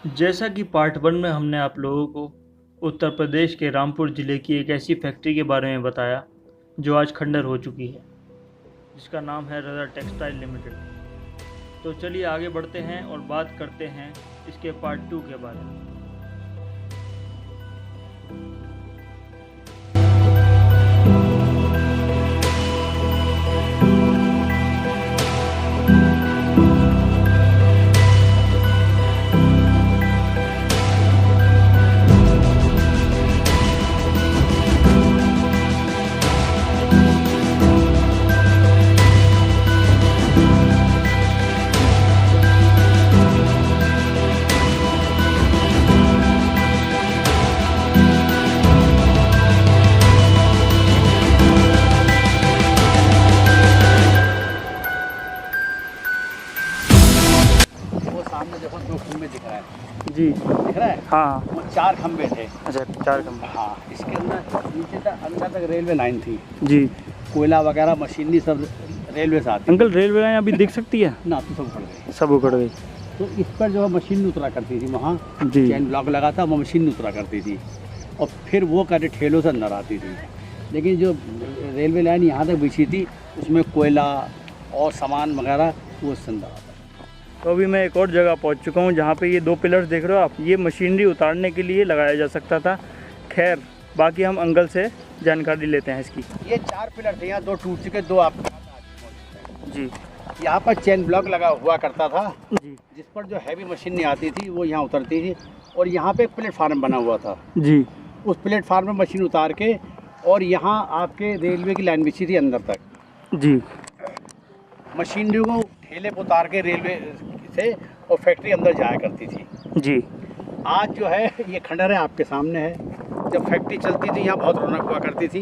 जैसा कि पार्ट 1 में हमने आप लोगों को उत्तर प्रदेश के रामपुर ज़िले की एक ऐसी फैक्ट्री के बारे में बताया जो आज खंडर हो चुकी है, जिसका नाम है रज़ा टेक्सटाइल लिमिटेड। तो चलिए आगे बढ़ते हैं और बात करते हैं इसके पार्ट 2 के बारे में। वो सामने देखो 2 खंबे दिख रहा है, जी, दिख रहा है। हाँ। वो 4 खंबे थे। अच्छा, 4 खंबे। हाँ, इसके अंदर नीचे तक अंदर तक रेलवे लाइन थी। जी कोयला वगैरह मशीनरी सब रेलवे से आती अंकल, रेलवे लाइन अभी दिख सकती है? ना, तो सब उखड़ गई। सब उखड़ गई। तो इस पर जो है मशीन उतरा करती थी, वहाँ जी चैन ब्लॉक लगा था, वो मशीन उतरा करती थी और फिर वो करके ठेलों से अंदर आती थी। लेकिन जो रेलवे लाइन यहाँ तक बिछी थी उसमें कोयला और सामान वगैरह वो उससे अंदर आता। तो अभी मैं एक और जगह पहुंच चुका हूं जहां पे ये 2 पिलर्स देख रहे हो आप, ये मशीनरी उतारने के लिए लगाया जा सकता था। खैर, बाकी हम अंकल से जानकारी लेते हैं इसकी। ये 4 पिलर थे, यहाँ 2 टूट चुके, 2 आप जी यहाँ पर चेन ब्लॉक लगा हुआ करता था, जी जिस पर जो हैवी मशीन नहीं आती थी वो यहाँ उतरती थी। और यहाँ पे एक प्लेटफार्म बना हुआ था, जी उस प्लेटफार्म में मशीन उतार के और यहाँ आपके रेलवे की लाइन बिछी थी अंदर तक। जी मशीनरी को ठेले पर उतार के रेलवे से और फैक्ट्री अंदर जाया करती थी। जी। आज जो है ये खंडर है, आपके सामने है। जब फैक्ट्री चलती थी यहाँ बहुत रौनक हुआ करती थी,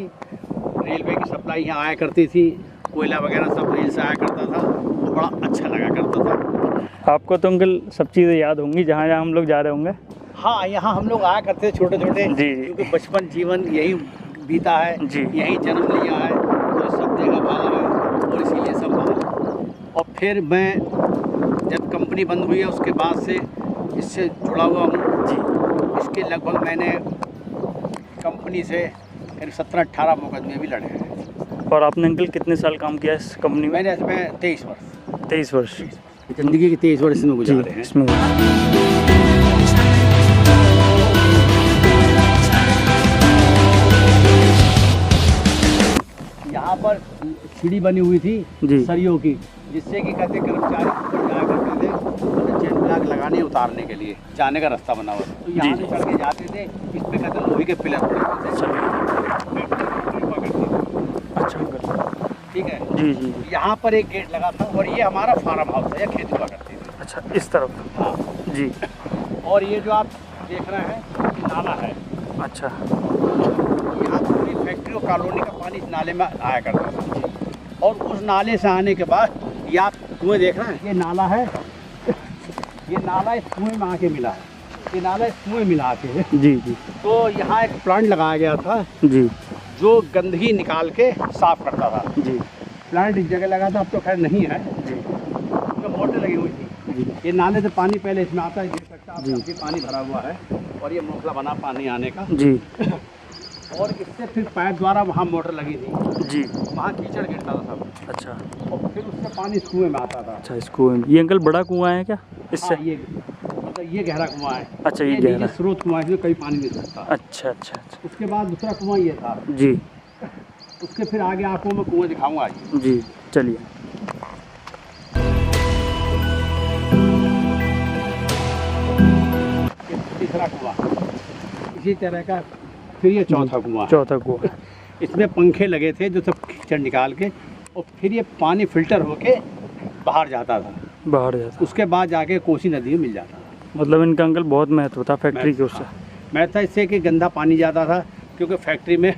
रेलवे की सप्लाई यहाँ आया करती थी, कोयला वगैरह सब रेल से आया करता था, तो बड़ा अच्छा लगा करता था। आपको तो अंकल सब चीज़ें याद होंगी जहाँ जहाँ हम लोग जा रहे होंगे। हाँ, यहाँ हम लोग आया करते थे छोटे छोटे, जी। क्योंकि बचपन जीवन यही बीता है, जी। यही जन्म लिया है, तो सब जगह भाला है और इसीलिए सब भाला। और फिर मैं जब कंपनी बंद हुई है उसके बाद से इससे जुड़ा हुआ हूँ। जी। इसके लगभग मैंने कंपनी से करीब 17-18 मुकदमे भी लड़े हैं। और आपने अंकल कितने साल काम किया इस कंपनी में? मैंने इसमें 23 वर्ष 23 वर्ष। ज़िंदगी के 23 वर्ष इसमें जी, गुजारे हैं। इसमें यहाँ पर सीढ़ी बनी हुई थी जी। सरियों की, जिससे कि कहते कर्मचारी ऊपर जाया करते थे, तो चेन ब्लॉक लगाने उतारने के लिए जाने का रास्ता बना हुआ था। तो यहाँ जी। से चढ़ के जाते थे, इस पे कहते लोहे के पिलर पड़े हुए थे। अच्छा अंकल। ठीक है। जी जी। यहाँ पर एक गेट लगा था और ये हमारा फार्म हाउस है, या खेती हुआ करती थी। अच्छा, इस तरफ। हाँ। जी। और ये जो आप देख रहे हैं ये नाला है। अच्छा। यहाँ पूरी फैक्ट्री और कॉलोनी का पानी इस नाले में आया करता था। और उस नाले से आने के बाद ये आप कुएं देख रहे हैं, ये नाला है, ये नाला इस कुएं में आके मिला है, ये नाला इस कुएं मिला के। जी जी। तो यहाँ एक प्लांट लगाया गया था जी जो गंदगी निकाल के साफ करता था। जी प्लांट इस जगह लगा था, अब तो खैर नहीं है, जी तो मोटर लगी हुई थी। जी। ये नाले से पानी पहले इसमें आता है, देख सकते हैं जी। आप, अभी पानी भरा हुआ है और ये मौसला बना पानी आने का। जी और इससे फिर पाइप द्वारा वहाँ मोटर लगी थी, जी। वहाँ कीचड़ गिरता था सब, अच्छा और फिर उससे पानी इस कुएं में आता था। अच्छा। इसको ये अंकल बड़ा कुआं है क्या इससे? हाँ, ये मतलब ये गहरा कुआं है। अच्छा, ये नीचे गहरा। स्रोत कुआं है, इसमें कहीं पानी नहीं सकता। अच्छा अच्छा अच्छा। उसके बाद दूसरा कुआं ये था। जी उसके फिर आगे आपको मैं कुएं दिखाऊंगा आज। जी, चलिए। ये तीसरा कुआं, इसी तरह का। फिर ये चौथा कुआं। चौथा कुआं। इसमें पंखे लगे थे जो सब कीचड़ निकाल के, और फिर ये पानी फिल्टर होके बाहर जाता था। बाहर जाता। उसके बाद जाके कोसी नदी में मिल जाता था। मतलब इनका अंकल बहुत महत्व था फैक्ट्री के उससे। मैं था इससे कि गंदा पानी जाता था, क्योंकि फैक्ट्री में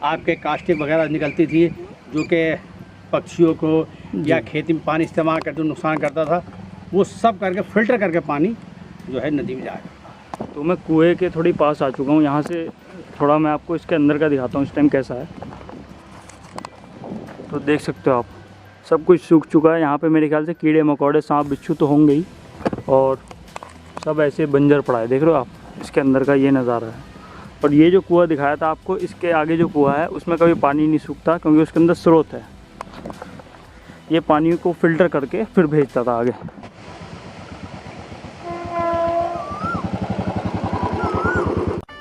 आपके कास्टिक वगैरह निकलती थी, जो कि पक्षियों को या खेती में पानी इस्तेमाल करते नुकसान करता था। वो सब करके फिल्टर करके पानी जो है नदी में जाएगा। तो मैं कुएं के थोड़ी पास आ चुका हूँ, यहाँ से थोड़ा मैं आपको इसके अंदर का दिखाता हूँ इस टाइम कैसा है। तो देख सकते हो आप, सब कुछ सूख चुका है। यहाँ पे मेरे ख्याल से कीड़े मकोड़े सांप बिच्छू तो होंगे ही, और सब ऐसे बंजर पड़ा है, देख रहे हो आप, इसके अंदर का ये नज़ारा है। और ये जो कुआं दिखाया था आपको, इसके आगे जो कुआं है उसमें कभी पानी नहीं सूखता, क्योंकि उसके अंदर स्रोत है। ये पानी को फिल्टर करके फिर भेजता था आगे।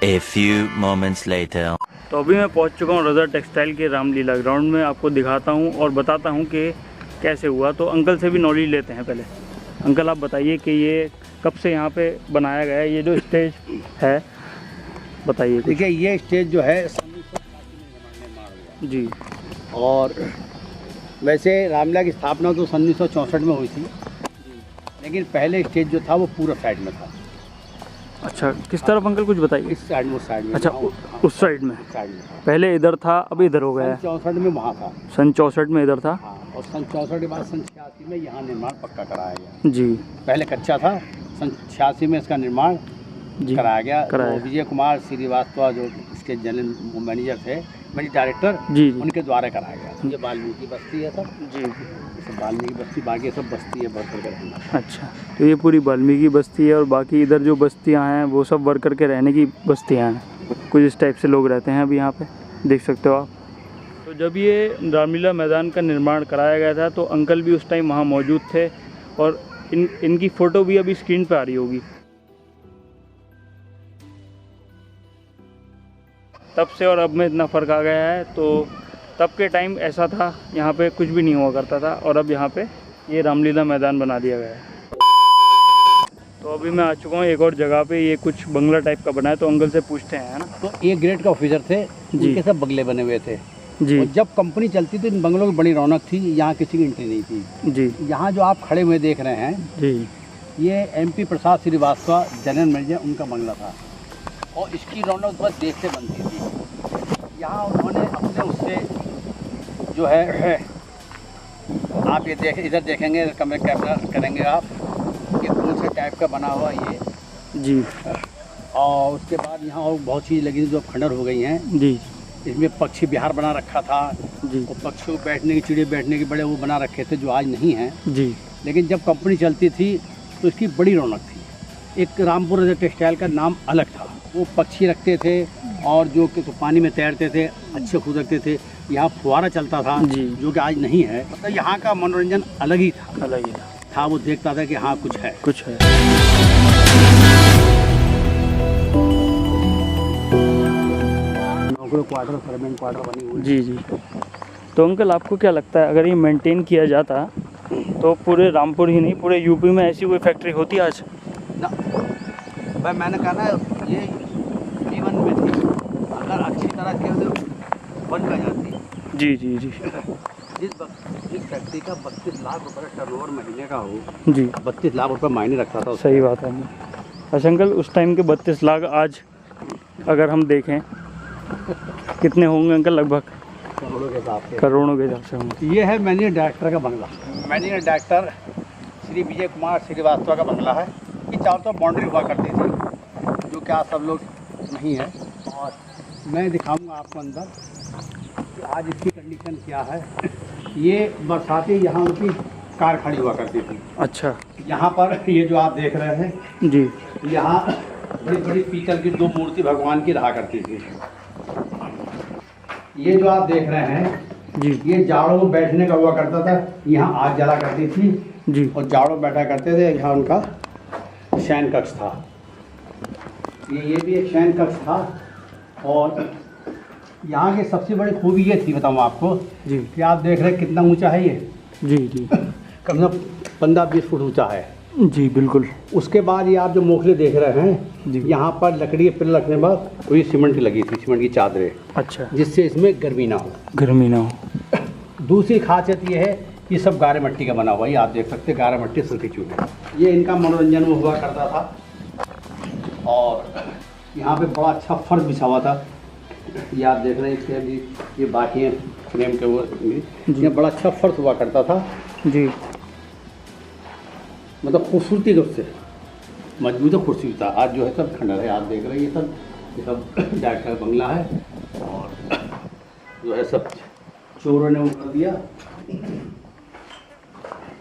A few moments later. तो अभी मैं पहुंच चुका हूं रज़ा टेक्सटाइल के रामलीला ग्राउंड में। आपको दिखाता हूं और बताता हूं कि कैसे हुआ। तो अंकल से भी नॉलेज लेते हैं पहले। अंकल आप बताइए कि ये कब से यहाँ पे बनाया गया है, ये जो स्टेज है बताइए। देखिए ये स्टेज जो है 1984 में जी। और वैसे रामलीला की स्थापना तो 1964 में हुई थी, लेकिन पहले स्टेज जो था वो पूरा साइड में था। अच्छा, किस तरफ अंकल कुछ बताइए। इस साइड में, उस साइड में। अच्छा, उस साइड में। साइड में था। पहले इधर था, अब इधर हो गया है। 64 में वहाँ था। सन 64 में इधर था। हाँ, और सन 64 के बाद सन 86 में यहाँ निर्माण पक्का कराया गया। जी। पहले कच्चा था, सन 86 में इसका निर्माण जी कराया गया। कराया। तो विजय कुमार श्रीवास्तव जो इसके जनरल मैनेजर थे, मैनेजिंग डायरेक्टर, जी जी। उनके द्वारा कराया गया। ये वाल्मीकि बस्ती है सब। जी। सब वाल्मीकि बस्ती, बाकी सब बस्ती है वर्कर के रहने। अच्छा, तो ये पूरी वाल्मीकि बस्ती है और बाकी इधर जो बस्तियां हैं वो सब वर्कर के रहने की बस्तियां हैं। कुछ इस टाइप से लोग रहते हैं अभी यहाँ पे, देख सकते हो आप। तो जब ये रामलीला मैदान का निर्माण कराया गया था तो अंकल भी उस टाइम वहाँ मौजूद थे और इनकी फ़ोटो भी अभी स्क्रीन पर आ रही होगी। तब से और अब में इतना फ़र्क आ गया है। तो तब के टाइम ऐसा था, यहाँ पे कुछ भी नहीं हुआ करता था और अब यहाँ पे ये रामलीला मैदान बना दिया गया है। तो अभी मैं आ चुका हूँ एक और जगह पे, ये कुछ बंगला टाइप का बना है, तो अंकल से पूछते हैं, है ना। तो एक ग्रेड का ऑफिसर थे, उनके सब बंगले बने हुए थे जी। और जब कंपनी चलती थी इन बंगलों की बड़ी रौनक थी। यहाँ किसी की एंट्री नहीं थी जी यहाँ जो आप खड़े हुए देख रहे हैं, जी। ये MP प्रसाद श्रीवास्तव जनरल मैनेजर, उनका बंगला था और इसकी रौनक बस देख से बनती थी। यहाँ उन्होंने अपने उससे जो है आप ये इधर देखेंगे, कमरे कैमरा करेंगे आप, ये कौन से टाइप का बना हुआ ये जी। और उसके बाद यहाँ और बहुत चीज़ लगी थी जो अब खंडर हो गई हैं। जी। इसमें पक्षी विहार बना रखा था जी। और पक्षियों बैठने की, चिड़िया बैठने के बड़े वो बना रखे थे जो आज नहीं हैं। जी। लेकिन जब कंपनी चलती थी तो इसकी बड़ी रौनक थी। एक रामपुर रज़ा टेक्सटाइल का नाम अलग था। वो पक्षी रखते थे और जो कि तो पानी में तैरते थे, अच्छे खुद रखते थे। यहाँ फुहारा चलता था जी। जो कि आज नहीं है। मतलब यहाँ का मनोरंजन अलग ही था। अलग ही था वो देखता था कि हाँ कुछ है, कुछ है। नौकरी क्वार्टर, सर्वेंट क्वार्टर बनी हुई। जी जी। तो अंकल आपको क्या लगता है, अगर ये मेंटेन किया जाता तो पूरे रामपुर ही नहीं पूरे यूपी में ऐसी कोई फैक्ट्री होती आज? ना भाई, मैंने कहा ना ये जीवन में थी, अगर अच्छी तरह से बन कर जाती। जी जी जी। जिस फैक्ट्री का 32 लाख रुपये टर्नओवर महीने का हो, जी। 32 लाख रुपये महीने रखता था। सही बात है। अच्छा अंकल, उस टाइम के 32 लाख आज अगर हम देखें कितने होंगे अंकल? लगभग करोड़ों के हिसाब से। करोड़ों के हिसाब से होंगे। ये है मैनेजिंग डायरेक्टर का बंगला। मैनेजिंग डायरेक्टर श्री विजय कुमार श्रीवास्तव का बंगला है। ये चारों तरफ बाउंड्री हुआ करती थी, जो क्या सब लोग नहीं है। और मैं दिखाऊंगा आपको अंदर कि आज इसकी कंडीशन क्या है। ये बरसाती यहाँ उनकी कार खड़ी हुआ करती थी। अच्छा। यहाँ पर ये जो आप देख रहे हैं, जी। यहाँ बड़ी बड़ी पीतल की 2 मूर्ति भगवान की रहा करती थी। ये जो आप देख रहे हैं जी, ये जाड़ों में बैठने का हुआ करता था। यहाँ आग जला करती थी जी। और जाड़ों बैठा करते थे। यहाँ उनका शयन कक्ष था। ये भी एक शयन कक्ष था। और यहाँ की सबसे बड़ी खूबी ये थी, बताऊँ आपको जी। कि आप देख रहे हैं कितना ऊंचा है ये। जी जी। कम से कम 15-20 फुट ऊंचा है। जी बिल्कुल। उसके बाद ये आप जो मोखले देख रहे हैं, जी। यहाँ पर लकड़ी के पिलर रखने के बाद पूरी सीमेंट की लगी थी, सीमेंट की चादरें, अच्छा। जिससे इसमें गर्मी ना हो। गर्मी ना हो। दूसरी खासियत ये है कि सब गारे मिट्टी का बना हुआ है। ये आप देख सकते हैं, गारे मिट्टी सूखी चूल्हे। ये इनका मनोरंजन वो हुआ करता था। और यहाँ पे बड़ा अच्छा फर्श बिछा हुआ था। ये आप देख रहे हैं, इसके भी ये बाकी हैं फ्रेम के वो। ये बड़ा अच्छा फर्श हुआ करता था जी। मतलब खूबसूरती के उससे मजबूत कुर्सी था। आज जो है सब खंडर है। आप देख रहे हैं ये सब डायरेक्टर का बंगला है। और जो है सब चोरों ने वो कर दिया।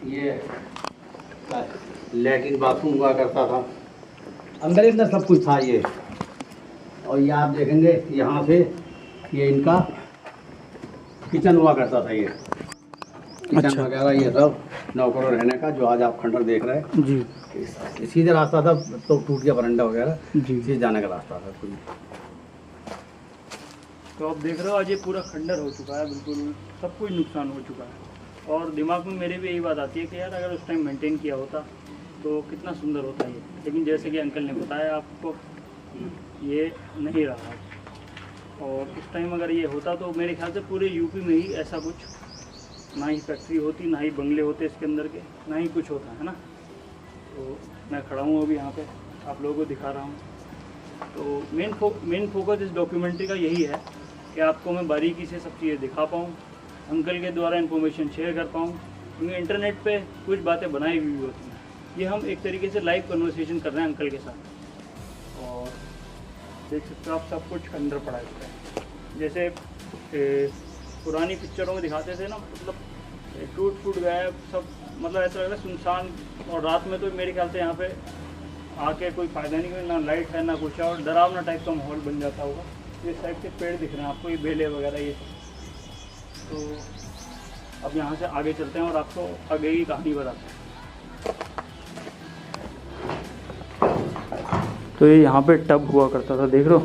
ये लैट्रिन बाथरूम हुआ करता था। अंदर अंदर सब कुछ था ये। और ये आप देखेंगे यहाँ से ये इनका किचन हुआ करता था ये। किचन अच्छा। वगैरह ये सब नौकरों रहने का, जो आज आप खंडर देख रहे हैं। जी सीधे रास्ता था तो टूट गया बरंडा वगैरह, जी। सीधे जाने का रास्ता था कोई। तो आप देख रहे हो आज ये पूरा खंडर हो चुका है, बिल्कुल सब कुछ नुकसान हो चुका है। और दिमाग में मेरे भी यही बात आती है कि यार अगर उस टाइम मेंटेन किया होता तो कितना सुंदर होता ये। लेकिन जैसे कि अंकल ने बताया आपको, ये नहीं रहा। और उस टाइम अगर ये होता तो मेरे ख्याल से पूरे यूपी में ही ऐसा कुछ, ना ही फैक्ट्री होती, ना ही बंगले होते इसके अंदर के, ना ही कुछ होता है ना। तो मैं खड़ा हूँ अभी यहाँ पे, आप लोगों को दिखा रहा हूँ। तो मेन फोकस इस डॉक्यूमेंट्री का यही है कि आपको मैं बारीकी से सब चीज़ें दिखा पाऊँ, अंकल के द्वारा इन्फॉर्मेशन शेयर कर पाऊँ। क्योंकि इंटरनेट पे कुछ बातें बनाई हुई होती हैं, ये हम एक तरीके से लाइव कन्वर्सेशन कर रहे हैं अंकल के साथ। और देख सकते हो आप सब कुछ अंदर पड़ा है। जैसे पुरानी पिक्चरों में दिखाते थे ना, मतलब टूट फूट गया है सब, मतलब ऐसा लग रहा है सुनसान। और रात में तो मेरे ख्याल से यहाँ पे आके कोई फ़ायदा नहीं, कोई ना लाइट है ना कुछ है, और डरावना टाइप का माहौल बन जाता होगा। ये साइड से पेड़ दिख रहे हैं आपको, ये बेले वगैरह ये सब। तो अब यहाँ से आगे चलते हैं और आपको आगे की कहानी बताते हैं। तो ये यहाँ पे टब हुआ करता था, देख रहे हो,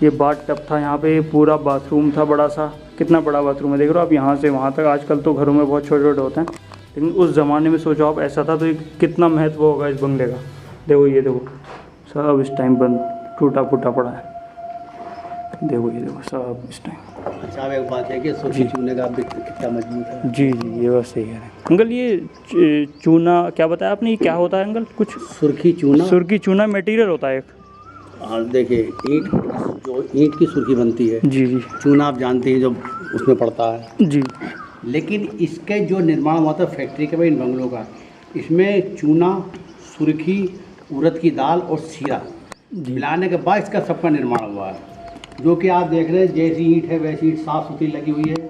ये बाथ टब था यहाँ पे। पूरा बाथरूम था बड़ा सा, कितना बड़ा बाथरूम है देख रहे हो आप, यहाँ से वहाँ तक। आजकल तो घरों में बहुत छोटे छोटे होते हैं, लेकिन उस ज़माने में सोचो आप ऐसा था, तो ये कितना महत्व होगा इस बंगले का। देखो ये देखो सब इस टाइम बंद टूटा फूटा पड़ा है। देखो ये देखो सब इस टाइम। अच्छा एक बात है कि सुर्खी चूने का भी कितना मजबूत है। जी जी ये बात सही है अंकल। ये चूना क्या बताया आपने, ये क्या होता है अंकल? कुछ सुर्खी चूना, सुर्खी चूना मटेरियल होता है एक। और देखिए ईंट, जो ईंट की सुर्खी बनती है, जी जी, चूना आप जानते हैं जो उसमें पड़ता है जी। लेकिन इसके जो निर्माण हुआ था फैक्ट्री के इन बंगलों का, इसमें चूना, सुर्खी, उड़द की दाल और सीरा मिलाने के बाद इसका सबका निर्माण हुआ है। जो कि आप देख रहे हैं जैसी ईंट है वैसी ईंट साफ़ सुथरी लगी हुई है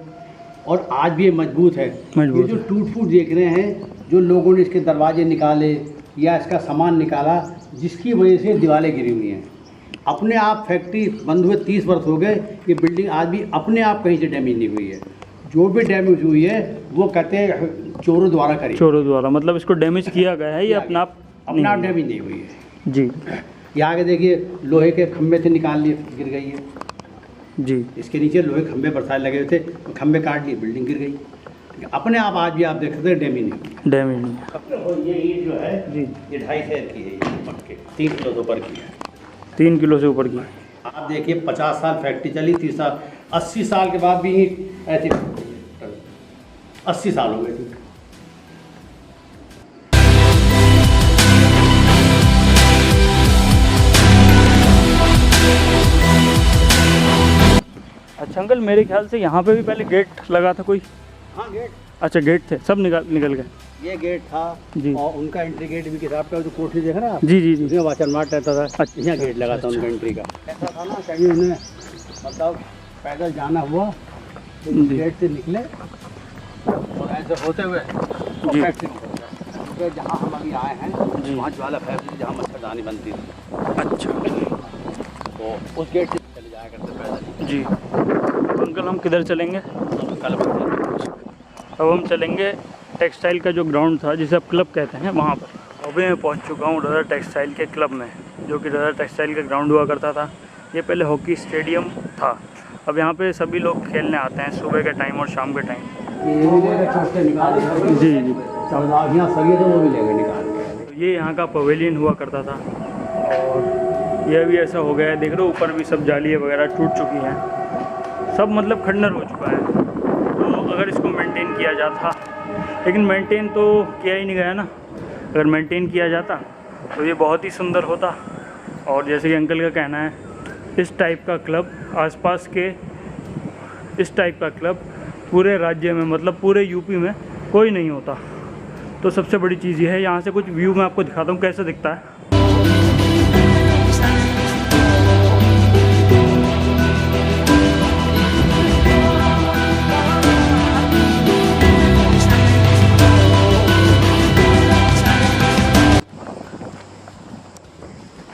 और आज भी ये मजबूत है। ये जो टूट फूट देख रहे हैं, जो लोगों ने इसके दरवाजे निकाले या इसका सामान निकाला, जिसकी वजह से दीवारें गिरी हुई हैं। अपने आप फैक्ट्री बंद हुए 30 वर्ष हो गए, ये बिल्डिंग आज भी अपने आप कहीं से डैमेज नहीं हुई है। जो भी डैमेज हुई है वो कहते हैं चोरों द्वारा करी, चोरों द्वारा, मतलब इसको डैमेज किया गया है, ये अपना आप डैमेज नहीं हुई है। जी। यहाँ के देखिए लोहे के खंभे थे, निकाल लिए, गिर गई है जी। इसके नीचे लोहे खंभे बरसात लगे हुए थे, तो खंभे काट लिए, बिल्डिंग गिर गई। अपने आप आज भी आप देख सकते हैं डैमेज नहीं हुई। डैमेज नहीं। और ये ईंट जो है जी, ये 2.5 सेर की है, ये ऊपर के 3 किलो से ऊपर की है। 3 किलो से ऊपर की। आप देखिए 50 साल फैक्ट्री चली, 30 साल, 80 साल के बाद भी ईंट ऐसी 80 साल हो गए थे। अच्छा अंकल, मेरे ख्याल से यहाँ पे भी पहले गेट लगा था कोई। हाँ गेट, अच्छा गेट थे, सब निकल गए। ये गेट था जी। और उनका एंट्री गेट भी किताब का जो कोठरी देख रहे हैं आप, जी जी जी। उसमें वाचन मार्ट रहता था। अच्छा, यहाँ गेट लगा था उनका एंट्री का। ऐसा था ना कहीं उन्हें मतलब पैदल जाना हुआ तो गेट से निकले और ऐसे होते हुए जी। फैक्ट्री तो जहाँ हम अभी आए हैं जी। वहाँ ज्वाला फैक्ट्री जहाँ मच्छरदानी बनती थी, अच्छा तो उस गेट से चले जाया करते पैदल। जी। तो अंकल हम किधर चलेंगे? कल अब हम चलेंगे टेक्सटाइल का जो ग्राउंड था, जिसे आप क्लब कहते हैं, वहाँ पर। अभी मैं पहुँच चुका हूँ रदर टेक्सटाइल के क्लब में, जो कि रदर टेक्सटाइल का ग्राउंड हुआ करता था। ये पहले हॉकी स्टेडियम था। अब यहाँ पे सभी लोग खेलने आते हैं सुबह के टाइम और शाम के टाइम। जी जी। वो भी ले गए निकाल के। तो ये यहाँ का पवेलियन हुआ करता था, और यह भी ऐसा हो गया है, देख रहे हो ऊपर भी सब जालियाँ वगैरह टूट चुकी हैं, सब मतलब खंडर हो चुका है। तो अगर इसको मेंटेन किया जाता, लेकिन मेंटेन तो किया ही नहीं गया ना। अगर मेंटेन किया जाता तो ये बहुत ही सुंदर होता। और जैसे कि अंकल का कहना है, इस टाइप का क्लब आसपास के, इस टाइप का क्लब पूरे राज्य में, मतलब पूरे यूपी में कोई नहीं होता। तो सबसे बड़ी चीज़ ये है, यहाँ से कुछ व्यू मैं आपको दिखाता हूँ कैसे दिखता है।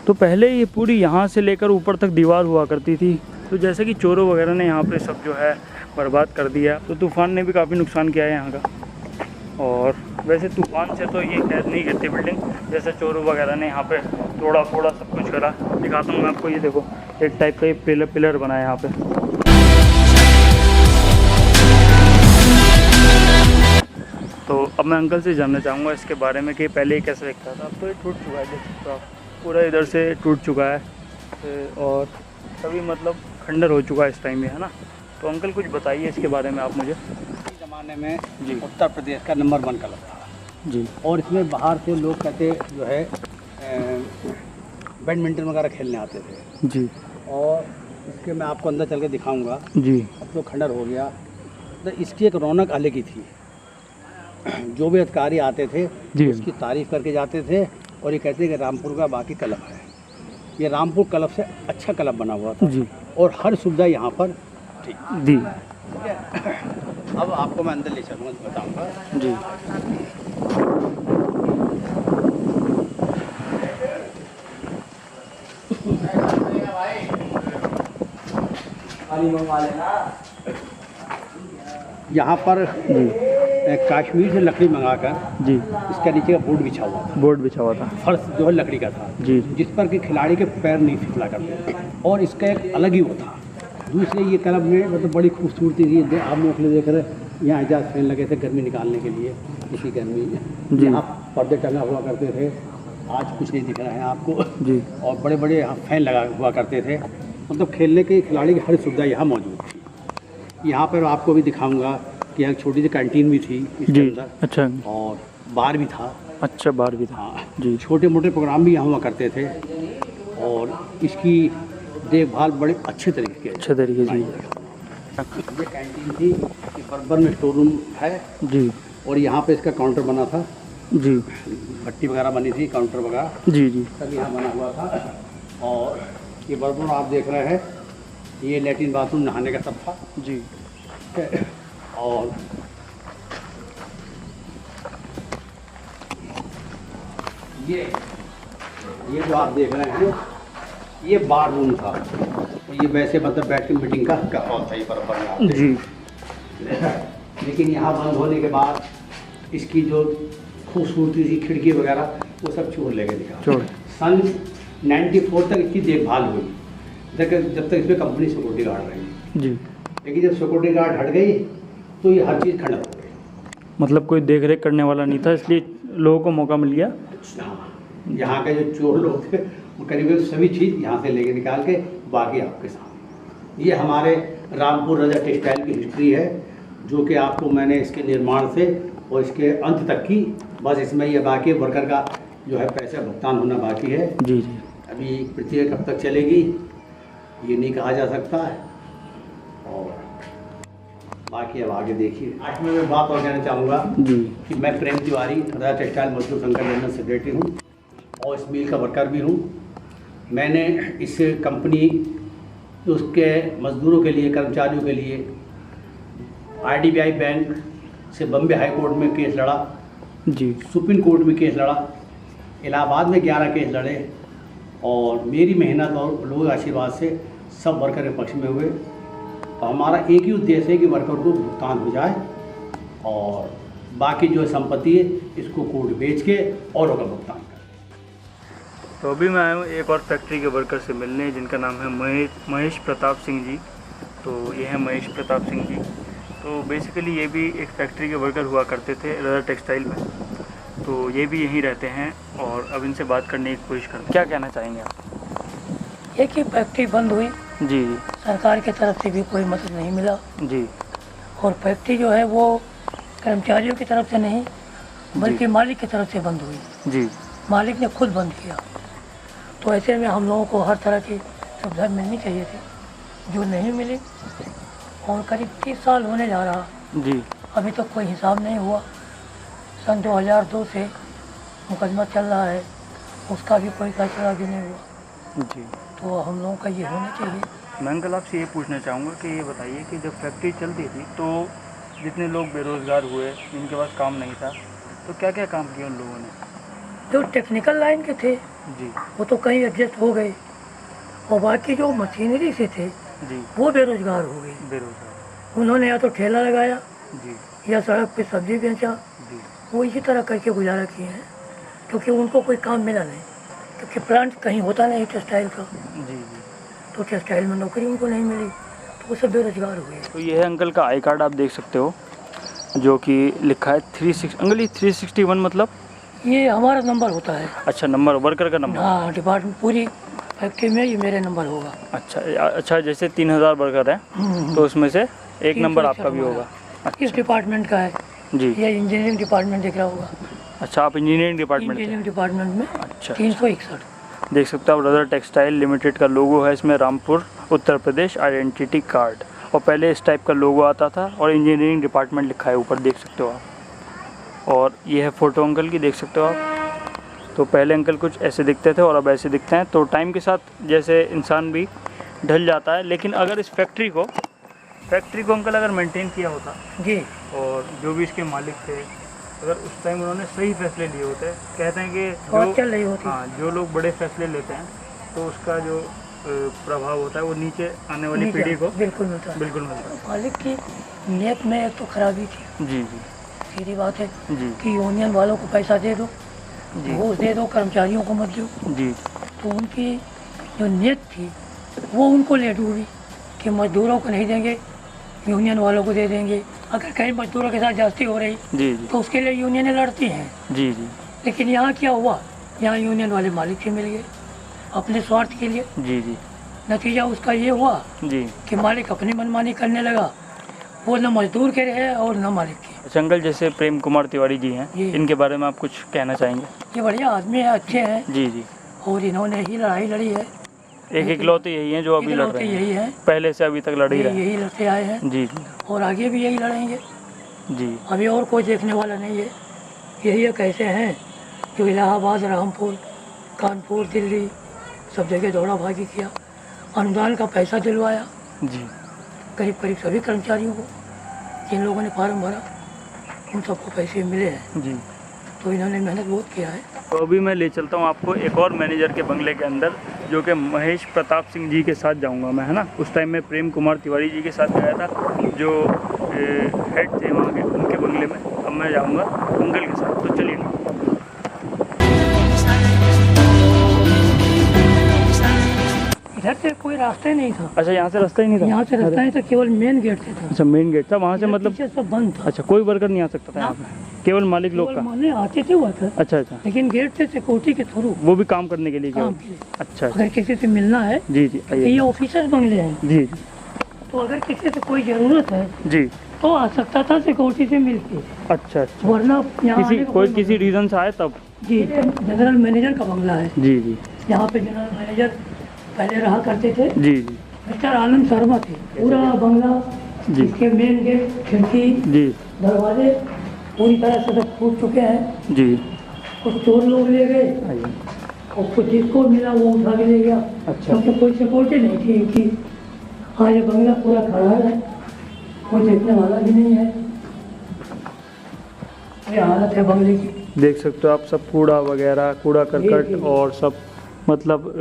तो पहले ये पूरी यहाँ से लेकर ऊपर तक दीवार हुआ करती थी, तो जैसे कि चोरों वगैरह ने यहाँ पे सब जो है बर्बाद कर दिया, तो तूफ़ान ने भी काफ़ी नुकसान किया है यहाँ का। और वैसे तूफ़ान से तो ये खैर नहीं गिरती बिल्डिंग, जैसे चोरों वगैरह ने यहाँ पे तोड़ा फोड़ा सब कुछ करा। दिखाता हूँ मैं आपको, ये देखो एक टाइप का ये पिलर बना है यहाँ पे। तो अब मैं अंकल से जानना चाहूँगा इसके बारे में कि पहले ये कैसे दिखता था। अब तो ये टूट चुका है, देख सकते हो आप, पूरा इधर से टूट चुका है और सभी मतलब खंडर हो चुका है इस टाइम में, है ना। तो अंकल कुछ बताइए इसके बारे में आप मुझे। इस ज़माने में जी उत्तर प्रदेश का नंबर 1 क्लब था जी, और इसमें बाहर से लोग कहते जो है बैडमिंटन वगैरह खेलने आते थे जी और इसके मैं आपको अंदर चल के दिखाऊँगा। जी अब तो खंडर हो गया, तो इसकी एक रौनक अलग ही थी। जो भी अधिकारी आते थे जी उसकी तारीफ़ करके जाते थे और ये कहते कि रामपुर का बाकी क्लब है, ये रामपुर क्लब से अच्छा क्लब बना हुआ था जी और हर सुविधा यहाँ पर थी। जी ठीक है, अब आपको मैं अंदर ले चलूँगा, बताऊँगा जी। यहाँ पर कश्मीर से लकड़ी मंगाकर जी इसका नीचे का बोर्ड बिछा हुआ था, बोर्ड बिछा हुआ था फर्श जो है लकड़ी का था जी जिस पर कि खिलाड़ी के पैर नहीं फिसला करते और इसका एक अलग ही वो था। दूसरे ये क्लब में मतलब बड़ी खूबसूरती थी, आप मोखले देख रहे हैं, यहाँ एजाज फैन लगे थे गर्मी निकालने के लिए, इसी गर्मी में जी। यहाँ पर्दे टंगा हुआ करते थे, आज कुछ नहीं दिख रहा है आपको जी और बड़े बड़े यहाँ फैन लगा हुआ करते थे, मतलब खेलने के खिलाड़ी की हर सुविधा यहाँ मौजूद थी। यहाँ पर आपको भी दिखाऊँगा कि यहाँ छोटी सी कैंटीन भी थी इसके जी, अंदर, अच्छा और बार भी था। अच्छा, बार भी था हाँ जी। छोटे मोटे प्रोग्राम भी यहाँ हुआ करते थे और इसकी देखभाल बड़े अच्छे तरीके अच्छे तरीके से ये कैंटीन थी, ये बर्बर में स्टोर रूम है जी और यहाँ पे इसका काउंटर बना था, जी भट्टी वगैरह बनी थी, काउंटर वगैरह जी जी सब यहाँ बना हुआ था। और ये बर्बर आप देख रहे हैं, ये लेट्रिन बाथरूम नहाने का सब था जी और ये जो आप देख रहे हैं ये बार रूम था, ये वैसे मतलब बैठ के मीटिंग का हॉल था ये बराबर में आपके। जी। लेकिन यहाँ बंद होने के बाद इसकी जो खूबसूरती थी खिड़की वगैरह वो सब चोर ले गए निकाल। चोर। सन 94 तक इसकी देखभाल हुई, जब तक इसमें कंपनी सिक्योरिटी गार्ड रही। जी, लेकिन जब सिक्योरिटी गार्ड हट गई तो ये हर चीज़ खंडर हो गई। मतलब कोई देख रेख करने वाला नहीं था, इसलिए लोगों को मौका मिल गया। यहाँ के जो चोर लोग थे वो करीब सभी चीज़ यहाँ से लेके निकाल के बाकी आपके सामने। ये हमारे रामपुर रजा टेक्सटाइल की हिस्ट्री है, जो कि आपको मैंने इसके निर्माण से और इसके अंत तक की, बस इसमें ये बाकी वर्कर का जो है पैसा भुगतान होना बाकी है। जी जी। अभी प्रक्रिया कब तक चलेगी ये नहीं कहा जा सकता है और बाकी अब आगे देखिए। आज में मैं बात और कहना चाहूँगा जी कि मैं प्रेम तिवारी रजा टेक्सटाइल मजदूर संघ का जनरल सेक्रेटरी हूँ और इस मिल का वर्कर भी हूँ। मैंने इस कंपनी उसके मज़दूरों के लिए, कर्मचारियों के लिए IDBI बैंक से बम्बे हाई कोर्ट में केस लड़ा जी, सुप्रीम कोर्ट में केस लड़ा, इलाहाबाद में 11 केस लड़े और मेरी मेहनत और लोगों के आशीर्वाद से सब वर्कर के पक्ष में हुए। तो हमारा एक ही उद्देश्य है कि वर्कर को भुगतान हो जाए और बाकी जो संपत्ति है इसको कोर्ट बेच के औरों का भुगतान करें। तो अभी मैं आया हूँ एक और फैक्ट्री के वर्कर से मिलने, जिनका नाम है महेश प्रताप सिंह जी। तो ये है महेश प्रताप सिंह जी। तो बेसिकली ये भी एक फैक्ट्री के वर्कर हुआ करते थे रजा टेक्सटाइल में, तो ये भी यहीं रहते हैं और अब इनसे बात करने की कोशिश करते हैं। क्या कहना चाहेंगे आप? एक ही फैक्ट्री बंद हुई, जी सरकार की तरफ से भी कोई मदद नहीं मिला जी और फैक्ट्री जो है वो कर्मचारियों की तरफ से नहीं बल्कि मालिक की तरफ से बंद हुई। जी मालिक ने खुद बंद किया। तो ऐसे में हम लोगों को हर तरह की सुविधा मिलनी चाहिए थी, जो नहीं मिली और करीब 30 साल होने जा रहा, जी अभी तक कोई हिसाब नहीं हुआ। सन 2002 से मुकदमा चल रहा है, उसका भी कोई फैसला अभी नहीं हुआ। जी। तो हम लोगों का ये होना चाहिए। मैं अंकल आपसे ये पूछना चाहूँगा कि ये बताइए कि जब फैक्ट्री चलती थी तो जितने लोग बेरोज़गार हुए, जिनके पास काम नहीं था, तो क्या क्या काम किया उन लोगों ने? जो टेक्निकल लाइन के थे जी वो तो कहीं एडजस्ट हो गए, और बाकी जो मशीनरी से थे जी। वो बेरोजगार हो गए। बेरोजगार। उन्होंने या तो ठेला लगाया जी या सड़क पे सब्जी बेचा, जी वो इसी तरह करके गुजारा किए हैं, क्योंकि उनको कोई काम मिला नहीं, क्योंकि प्लांट कहीं होता नहीं टेक्सटाइल का, जी जी। तो टेक्सटाइल में नौकरी उनको नहीं मिली, तो वो सब बेरोजगार हो गए। तो ये है अंकल का आई कार्ड, आप देख सकते हो, जो कि लिखा है 36। अंकल ये 361 मतलब? ये हमारा नंबर होता है। अच्छा, नंबर, वर्कर का नंबर। हाँ, डिपार्टमेंट पूरी फैक्ट्री में ये मेरे नंबर होगा। अच्छा अच्छा, जैसे 3000 वर्कर हैं तो उसमें से एक नंबर 361 आपका भी होगा। इस डिपार्टमेंट का है जी। ये इंजीनियरिंग डिपार्टमेंट दिख रहा होगा। अच्छा, आप इंजीनियरिंग डिपार्टमेंट से? इंजीनियरिंग डिपार्टमेंट में अच्छा। 361। देख सकते हो आप, रदर टेक्सटाइल लिमिटेड का लोगो है इसमें, रामपुर उत्तर प्रदेश आइडेंटिटी कार्ड, और पहले इस टाइप का लोगो आता था और इंजीनियरिंग डिपार्टमेंट लिखा है ऊपर, देख सकते हो आप। और ये है फ़ोटो अंकल की, देख सकते हो आप। तो पहले अंकल कुछ ऐसे दिखते थे और अब ऐसे दिखते हैं, तो टाइम के साथ जैसे इंसान भी ढल जाता है। लेकिन अगर इस फैक्ट्री को अंकल अगर मेंटेन किया होता जी, और जो भी इसके मालिक थे, अगर उस टाइम उन्होंने सही फैसले लिए होते, कहते हैं कि और चल रही होती। हाँ, जो लोग बड़े फैसले लेते हैं तो उसका जो प्रभाव होता है वो नीचे आने वाली नीचे पीढ़ी को बिल्कुल मिलता है। बिल्कुल मिलता है। मालिक की नीयत में एक तो खराबी थी, जी जी सीधी बात है जी कि यूनियन वालों को पैसा दे दो, जी घूस दे दो, कर्मचारियों को मत दो। जी तो उनकी जो नीयत थी वो उनको ले डूबी कि मजदूरों को नहीं देंगे, यूनियन वालों को दे देंगे। अगर कहीं मजदूरों के साथ जास्ती हो रही जी जी तो उसके लिए यूनियनें लड़ती हैं। जी जी लेकिन यहाँ क्या हुआ, यहाँ यूनियन वाले मालिक से मिल गए अपने स्वार्थ के लिए। जी जी नतीजा उसका ये हुआ जी। कि मालिक अपनी मनमानी करने लगा, वो न मजदूर के रहे और न मालिक के। अच्छा अंकल, जैसे प्रेम कुमार तिवारी जी हैं, जी। इनके बारे में आप कुछ कहना चाहेंगे? ये बढ़िया आदमी है, अच्छे हैं, जी जी। और इन्होंने ही लड़ाई लड़ी है। एक इकलौते यही हैं जो अभी लड़ इकलौते रहे हैं, यही है, पहले से अभी तक लड़ ही रहे हैं। यही लड़ते आए हैं जी जी और आगे भी यही लड़ेंगे। जी अभी और कोई देखने वाला नहीं है। यही एक ऐसे हैं जो इलाहाबाद, रामपुर, कानपुर, दिल्ली सब जगह दौड़ा भागी किया, अनुदान का पैसा दिलवाया जी करीब करीब सभी कर्मचारियों को। जिन लोगों ने फार्म भरा उन सबको पैसे मिले हैं, जी। तो इन्होंने मेहनत बहुत किया है। तो अभी मैं ले चलता हूँ आपको एक और मैनेजर के बंगले के अंदर, जो कि महेश प्रताप सिंह जी के साथ जाऊँगा मैं, है ना। उस टाइम मैं प्रेम कुमार तिवारी जी के साथ गया था, जो हेड थे वहाँ के, उनके बंगले में। अब मैं जाऊँगा अंकल के साथ, तो चलिए। इधर से कोई रास्ता ही नहीं था। अच्छा, यहाँ से रास्ता ही नहीं था? यहाँ से रास्ता नहीं था, केवल मेन गेट से था। अच्छा, मेन गेट था, वहाँ से इधर मतलब? पीछे सब बंद था। अच्छा, कोई वर्कर नहीं आ सकता था यहाँ पे, केवल मालिक लोग का? माने आते थे वर्कर, अच्छा अच्छा। लेकिन गेट से सिक्योरिटी के थ्रू वो भी काम करने के लिए काम केवल? के लिए। अच्छा अगर किसी से मिलना है, जी जी, तो आइए। ये ऑफिसर्स बंगले हैं, जी जी तो अगर किसी से कोई ज़रूरत है जी। तो आ सकता था सिक्योरिटी से मिलके, अच्छा अच्छा। वरना यहाँ आने का कोई मतलब किसी रीज़न से आए तब? जी, जनरल मैनेजर का बंगला है। जी जी यहाँ पे जनरल मैनेजर पहले रहा करते थे, जी जी मिस्टर आनंद शर्मा थे। पूरा बंगला, जी इसके मेन गेट, खिड़की, जी दरवाजे पूरी तरह से सब टूट चुके हैं। जी। कुछ चोर लोग ले गए आइए। और कुछ जिसको मिला वो उठा के ले गया। अच्छा। क्योंकि कोई सिक्योरिटी नहीं थी इनकी। हाँ, ये बंगला पूरा खड़ा है, कोई देखने वाला भी नहीं है। ये हालत है बंगले की। देख सकते हो आप, सब कूड़ा वगैरह, कूड़ा करकट जी। और सब, मतलब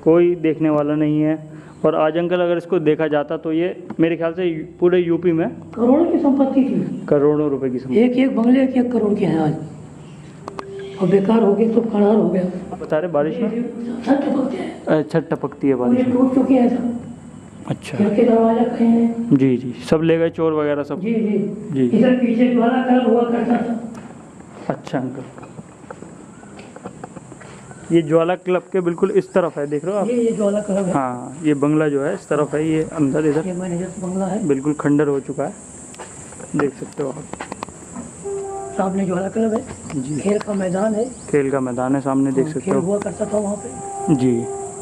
कोई देखने वाला नहीं है। और आज अंकल अगर इसको देखा जाता तो ये मेरे ख्याल से पूरे यूपी में करोड़ों की संपत्ति थी, करोड़ों रुपए की संपत्ति। एक एक बंगले 1-1 करोड़ के हैं आज, और बेकार हो गए, तो खराब हो गया। आप बता रहे बारिश में छत टपकते हैं, छत टपकती है पूरे बारिश में? टूट चुके हैं सब। अच्छा। खिड़की दरवाजा कहीं है। जी जी, सब ले गए चोर वगैरह सब? जी जी जी। इधर पीछे ज्वाला क्लब हुआ करता था। अच्छा अंकल, ये ज्वाला क्लब के बिल्कुल इस तरफ है, देख रहे हो आप? ये ज्वाला क्लब है। हाँ, ये बंगला जो है इस तरफ है, ये अंदर इधर ये मैनेजर का बंगला है। बिल्कुल खंडर हो चुका है, देख सकते हो आप। सामने ज्वाला क्लब है, जी। खेल का मैदान है, खेल का मैदान है सामने, देख सकते खेल हो। हुआ करता था वहाँ पे। जी।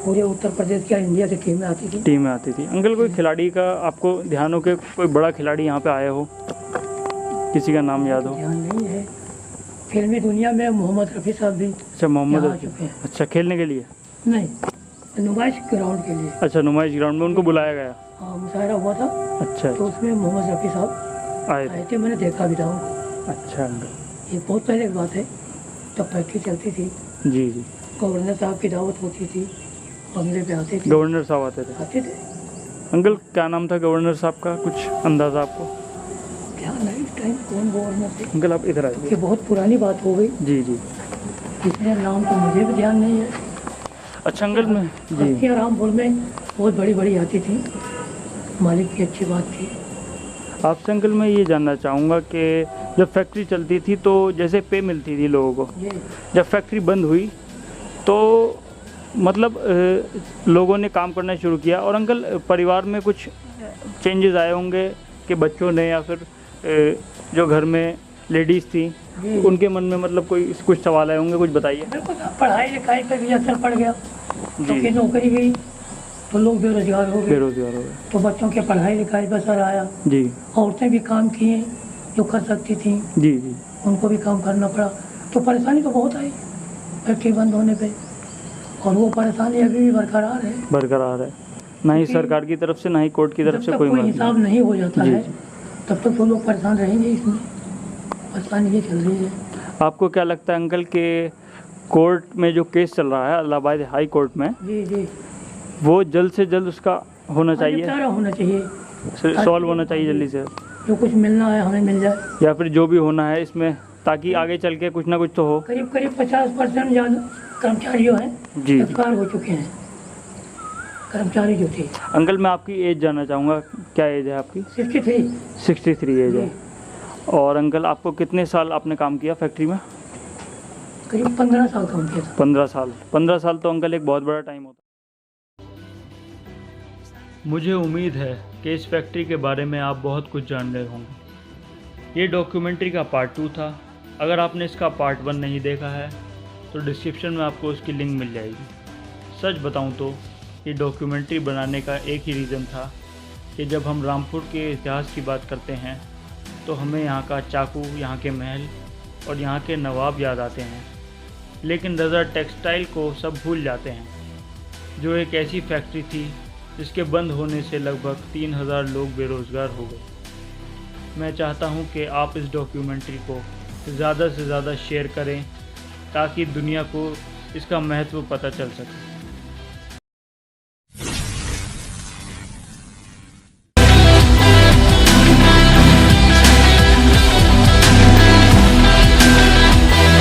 पूरे उत्तर प्रदेश की इंडिया की टीमें आती थी। टीमें आती थी। अंकल कोई खिलाड़ी का आपको ध्यान हो कि कोई बड़ा खिलाड़ी यहाँ पे आया हो, किसी का नाम याद हो? ध्यान नहीं है। फिल्मी दुनिया में मोहम्मद रफ़ी साहब भी अच्छा, मोहम्मद यहाँ आ रफ़ी। चुके हैं। अच्छा, खेलने के लिए? नहीं, नुमाइश ग्राउंड के लिए। अच्छा, नुमाइश ग्राउंड में उनको बुलाया गया? हाँ, मुशायरा हुआ था, अच्छा तो उसमें मोहम्मद रफ़ी साहब आए थे। आए थे, मैंने देखा भी था उनको। अच्छा अंकल। ये बहुत पहले की बात है, तब फैक्ट्री चलती थी, जी जी। गवर्नर साहब की दावत होती थी, बंगले पे आते थे। गवर्नर साहब आते थे। अंकल क्या नाम था गवर्नर साहब का, कुछ अंदाज़ा आपको? क्या नहीं, इस टाइम कौन गवर्नर थे? अंकल आप इधर आइए। ये बहुत पुरानी बात हो गई, जी जी। इसलिए नाम तो मुझे भी ध्यान नहीं है। अच्छा अंकल मैं जी, बस्तियाँ रामपुर में बहुत बड़ी बड़ी आती थी, मालिक की अच्छी बात थी। आपसे अंकल मैं ये जानना चाहूँगा कि जब फैक्ट्री चलती थी तो जैसे पे मिलती थी लोगों को, ये जब फैक्ट्री बंद हुई तो मतलब लोगों ने काम करना शुरू किया, और अंकल परिवार में कुछ चेंजेस आए होंगे कि बच्चों ने या फिर जो घर में लेडीज़ थी जी। उनके मन में मतलब कोई कुछ सवाल आए होंगे, कुछ बताइए। बिल्कुल, पढ़ाई लिखाई पर भी असर पड़ गया, जी। क्योंकि नौकरी गई तो लोग बेरोजगार हो गए, बेरोजगार हो गए। तो बच्चों के पढ़ाई लिखाई पर असर आया। जी औरतें भी काम किए जो कर सकती थी, जी जी। उनको भी काम करना पड़ा, तो परेशानी तो बहुत आई फैक्ट्री बंद होने पे, और वो परेशानी अभी भी बरकरार है। बरकरार है, ना ही क्योंकि सरकार की तरफ से ना ही कोर्ट की तरफ जब से तक कोई कोई मदद हिसाब नहीं। नहीं हो जाता जी, है जी। तब तक तो लोग परेशान रहेंगे, इसमें परेशानी ये चल रही है। आपको क्या लगता है अंकल के कोर्ट में जो केस चल रहा है इलाहाबाद हाई कोर्ट में, जी जी, वो जल्द से जल्द उसका होना चाहिए, निपटारा होना चाहिए, सॉल्व होना चाहिए जल्दी से, जो कुछ मिलना है हमें मिल जाए। या फिर जो भी होना है इसमें, ताकि आगे चल के कुछ ना कुछ तो हो। करीब करीब 50% ज़्यादा कर्मचारियों हैं जी। एक्सपायर हो चुके हैं, कर्मचारी जो थे। अंकल मैं आपकी एज जानना चाहूँगा, क्या एज है आपकी? 63। 63 एज है। और अंकल आपको कितने साल आपने काम किया फैक्ट्री में? करीब 15 साल काम किया था। 15 साल। 15 साल तो अंकल एक बहुत बड़ा टाइम होता है। मुझे उम्मीद है कि इस फैक्ट्री के बारे में आप बहुत कुछ जान गए होंगे। ये डॉक्यूमेंट्री का पार्ट 2 था। अगर आपने इसका पार्ट 1 नहीं देखा है तो डिस्क्रिप्शन में आपको उसकी लिंक मिल जाएगी। सच बताऊं तो ये डॉक्यूमेंट्री बनाने का एक ही रीज़न था कि जब हम रामपुर के इतिहास की बात करते हैं तो हमें यहाँ का चाकू, यहाँ के महल और यहाँ के नवाब याद आते हैं, लेकिन रज़ा टेक्सटाइल को सब भूल जाते हैं, जो एक ऐसी फैक्ट्री थी जिसके बंद होने से लगभग 3000 लोग बेरोज़गार हो गए। मैं चाहता हूँ कि आप इस डॉक्यूमेंट्री को ज़्यादा से ज़्यादा शेयर करें ताकि दुनिया को इसका महत्व पता चल सके।